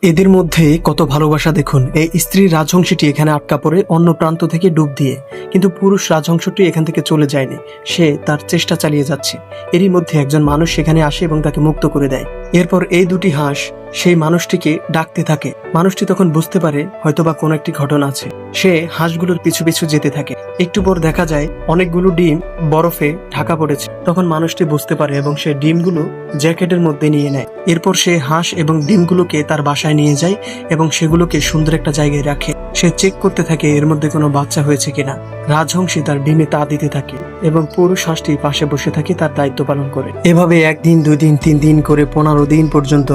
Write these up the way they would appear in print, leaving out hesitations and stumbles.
এদের মধ্যে কত ভালোবাসা দেখুন। এই স্ত্রী রাজহংসীটি এখানে আটকা পড়ে অন্য প্রান্ত থেকে ডুব দিয়ে, কিন্তু পুরুষ রাজহংসটি এখান থেকে চলে যায়নি, সে তার চেষ্টা চালিয়ে যাচ্ছে। এরই মধ্যে একজন মানুষ সেখানে আসে এবং তাকে মুক্ত করে দেয়। এরপর এই দুটি হাঁস সেই মানুষটিকে ডাকতে থাকে। মানুষটি তখন বুঝতে পারে হয়তোবা কোনো একটি ঘটনা আছে। সে হাঁসগুলোর পিছু পিছু যেতে থাকে। একটু পর দেখা যায় অনেকগুলো ডিম বরফে ঢাকা পড়েছে। তখন মানুষটি বুঝতে পারে এবং সে ডিমগুলো জ্যাকেটের মধ্যে নিয়ে নেয়। এরপর সে হাঁস এবং ডিমগুলোকে তার বাসায় নিয়ে যায় এবং সেগুলোকে সুন্দর একটা জায়গায় রাখে। সে চেক করতে থাকে এর মধ্যে কোনো বাচ্চা হয়েছে কিনা। রাজহংসী তার ডিমে তা দিতে থাকে এবং পুরুষ হাঁসটি পাশে বসে থাকে, তার দায়িত্ব পালন করে। এভাবে 1 দিন 2 দিন 3 দিন করে 15 দিন পর্যন্ত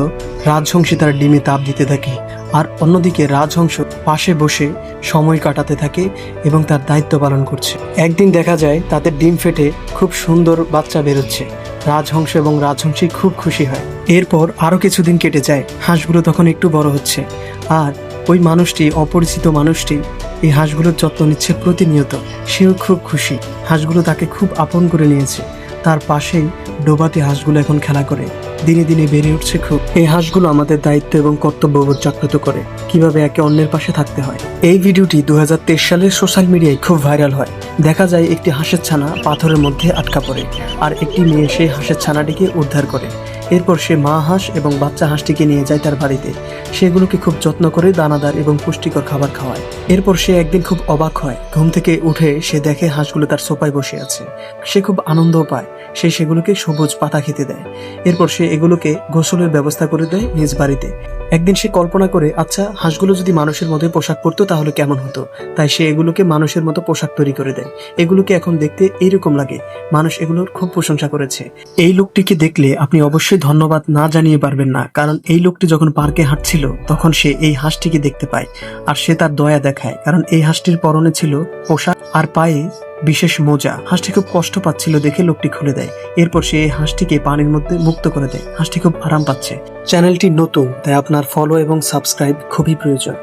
রাজহংসী তার ডিমে তাপ দিতে থাকে। আর অন্যদিকে রাজহংস পাশে বসে সময় কাটাতে থাকে এবং তার দায়িত্ব পালন করছে। একদিন দেখা যায় তাদের ডিম ফেটে খুব সুন্দর বাচ্চা বেরোচ্ছে। রাজহংস এবং রাজহংসী খুব খুশি হয়। এরপর আরো কিছুদিন কেটে যায়। হাঁসগুলো তখন একটু বড় হচ্ছে, আর ওই মানুষটি, অপরিচিত মানুষটি এই হাঁসগুলোর যত্ন নিচ্ছে প্রতিনিয়ত। সেও খুব খুশি। হাঁসগুলো তাকে খুব আপন করে নিয়েছে। তার পাশেই ডোবাতে হাঁসগুলো এখন খেলা করে, দিনে দিনে বেড়ে উঠছে খুব। এই হাঁসগুলো আমাদের দায়িত্ব এবং কর্তব্যবোধ জাগ্রত করে, কিভাবে একে অন্যের পাশে থাকতে হয়। এই ভিডিওটি 2023 সালের সোশ্যাল মিডিয়ায় খুব ভাইরাল হয়। দেখা যায় একটি হাঁসের ছানা পাথরের মধ্যে আটকা পড়ে, আর একটি মেয়ে সেই হাঁসের ছানাটিকে উদ্ধার করে। এরপর সে মা হাঁস এবং বাচ্চা হাঁসটিকে নিয়ে যায় তার বাড়িতে। সেগুলোকে খুব যত্ন করে দানাদার এবং পুষ্টিকর খাবার খাওয়ায়। এরপর সে একদিন খুব অবাক হয়। ঘুম থেকে উঠে সে দেখে হাঁসগুলো তার সোফায় বসে আছে। সে খুব আনন্দও পায়। সে সেগুলোকে সবুজ পাতা খেতে দেয়। এরপর সে এগুলোকে গোসলের ব্যবস্থা করে দেয় নিজ বাড়িতে। একদিন সে কল্পনা করে, আচ্ছা, হাঁসগুলো যদি মানুষের মতোই পোশাক পরতো তাহলে কেমন হতো। তাই সে এগুলোকে মানুষের মতো পোশাক তৈরি করে দেয়। এগুলোকে এখন দেখতে এইরকম লাগে। মানুষ এগুলোর খুব প্রশংসা করেছে। এই লোকটিকে দেখলে আপনি অবশ্যই ধন্যবাদ না জানিয়ে পারবেন না, কারণ এই লোকটি যখন পার্কে হাঁটছিল তখন সে এই হাঁসটিকে দেখতে পায়, আর সে তার দয়া দেখায়। কারণ এই হাঁসটির পরনে ছিল পোশাক আর পায়ে বিশেষ মোজা। হাঁসটি খুব কষ্ট পাচ্ছিল দেখে লোকটি খুলে দেয়। এরপর সে এই হাঁসটিকে পানির মধ্যে মুক্ত করে দেয়। হাঁসটি খুব আরাম পাচ্ছে। চ্যানেলটি নতুন, তাই আপনার ফলো এবং সাবস্ক্রাইব খুবই প্রয়োজন।